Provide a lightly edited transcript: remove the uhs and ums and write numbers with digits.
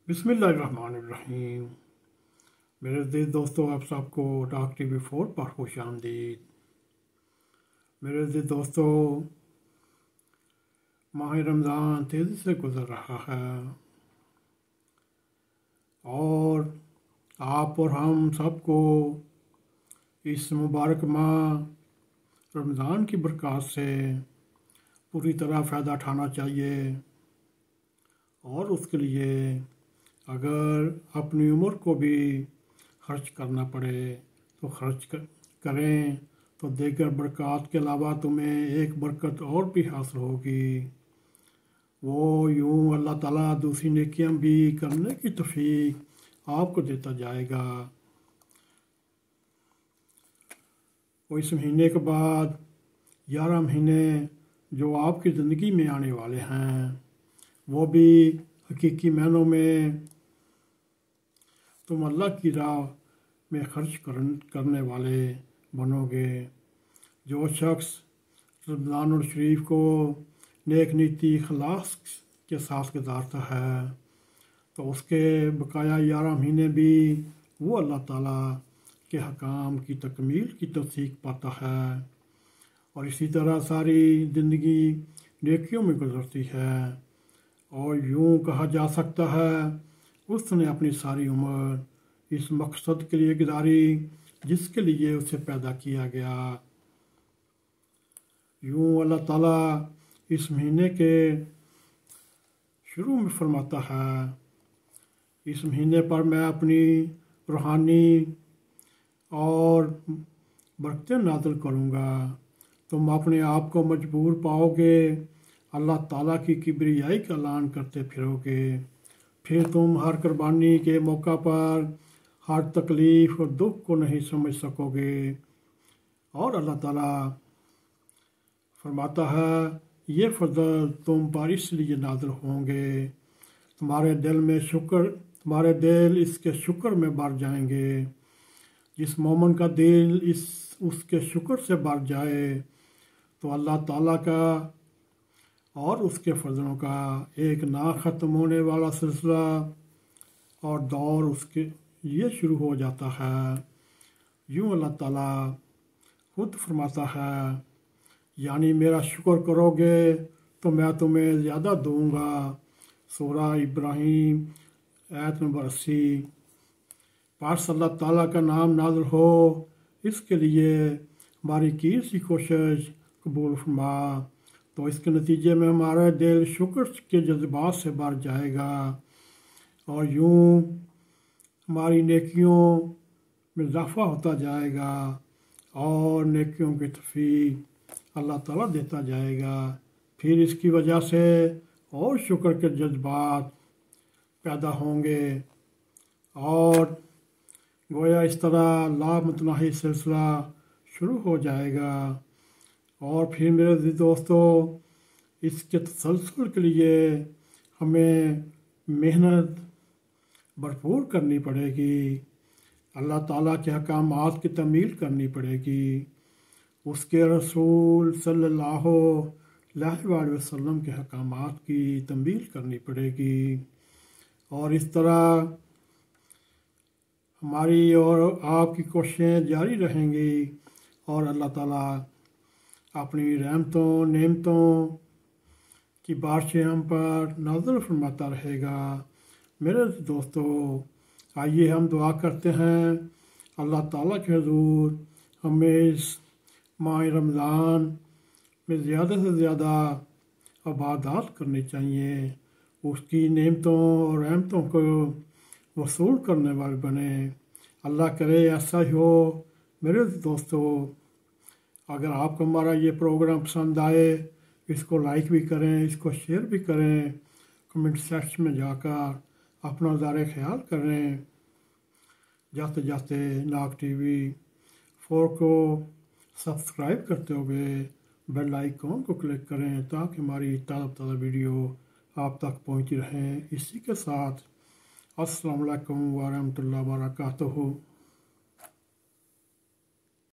बिस्मिल्लाहिर्रहमानिर्रहीम। मेरे अज़ीज़ दोस्तों, आप सबको डॉक TV4 पर खुश आमदीद। मेरे अज़ीज़ दोस्तों, माह रमज़ान तेज़ी से गुज़र रहा है और आप और हम सबको इस मुबारक माह रमज़ान की बरकत से पूरी तरह फ़ायदा उठाना चाहिए और उसके लिए अगर अपनी उम्र को भी खर्च करना पड़े तो खर्च करें, तो देगर बरक़ात के अलावा तुम्हें एक बरकत और भी हासिल होगी। वो यूँ अल्लाह ताला दूसरी नेकियां भी करने की तौफीक आपको देता जाएगा। वो इस महीने के बाद 11 महीने जो आपकी ज़िंदगी में आने वाले हैं, वो भी हकीकी मायनों में तुम अल्लाह की राह में खर्च करने वाले बनोगे। जो शख्स रमज़ानुल शरीफ को नेक नीति इखलास के साथ गुजारता है तो उसके बकाया 11 महीने भी वो अल्लाह ताला के हकाम की तकमील की तौफीक पाता है और इसी तरह सारी ज़िंदगी नेकियों में गुजरती है। और यूँ कहा जा सकता है उसने अपनी सारी उम्र इस मकसद के लिए गुजारी जिसके लिए उसे पैदा किया गया। यूँ अल्लाह ताला इस महीने के शुरू में फरमाता है, इस महीने पर मैं अपनी रूहानी और बरकतें नाज़िल करूँगा। तुम अपने आप को मजबूर पाओगे, अल्लाह ताला की किबरियाई का ऐलान करते फिरोगे। फिर तुम हर कुर्बानी के मौका पर हर तकलीफ़ और दुख को नहीं समझ सकोगे। और अल्लाह ताला फरमाता है, ये फजल तुम पर इसलिए नाज़िल होंगे तुम्हारे दिल इसके शुक्र में भर जाएंगे। जिस मोमिन का दिल उसके शुक्र से भर जाए तो अल्लाह ताला का और उसके फजलों का एक ना ख़त्म होने वाला सिलसिला और दौर उसके ये शुरू हो जाता है। यूँ अल्लाह ताला खुद फरमाता है, यानी मेरा शुक्र करोगे तो मैं तुम्हें ज़्यादा दूँगा। सूरा इब्राहीम आयत नंबर 80। पास अल्लाह ताला का नाम नाज़िल हो, इसके लिए हमारी की सी कोशिश कबूल फरमा, तो इसके नतीजे में हमारा दिल शुक्र के जज्बात से भर जाएगा और यूँ हमारी नेकियों में इजाफ़ा होता जाएगा और नेकियों की तौफीक अल्लाह ताला देता जाएगा। फिर इसकी वजह से और शुक्र के जज्बात पैदा होंगे और गोया इस तरह लामतनाही सिलसिला शुरू हो जाएगा। और फिर मेरे दोस्तों, इसके तसलसल के लिए हमें मेहनत भरपूर करनी पड़ेगी। अल्लाह ताला के अहकामात की तमील करनी पड़ेगी, उसके रसूल सल्लल्लाहु अलैहि वसल्लम के अहकामात की तमील करनी पड़ेगी। और इस तरह हमारी और आपकी कोशिशें जारी रहेंगी और अल्लाह ताला अपनी रहमतों नेमतों की बारिशें हम पर नाज़िल फरमाता रहेगा। मेरे दोस्तों, आइए हम दुआ करते हैं अल्लाह ताला के हुज़ूर हमें इस माह रमज़ान में ज़्यादा से ज़्यादा इबादत करनी चाहिए, उसकी नेमतों और रहमतों को वसूल करने वाले बने। अल्लाह करे ऐसा ही हो। मेरे दोस्तों, अगर आपको हमारा ये प्रोग्राम पसंद आए, इसको लाइक भी करें, इसको शेयर भी करें, कमेंट सेक्शन में जाकर अपना ज़ारे ख्याल करें। जाते जाते डॉक TV4 को सब्सक्राइब करते हुए बेल आइकॉन को क्लिक करें ताकि हमारी ताज़ा वीडियो आप तक पहुंची रहें। इसी के साथ अस्सलामु अलैकुम व रहमतुल्लाहि व बरकातहू।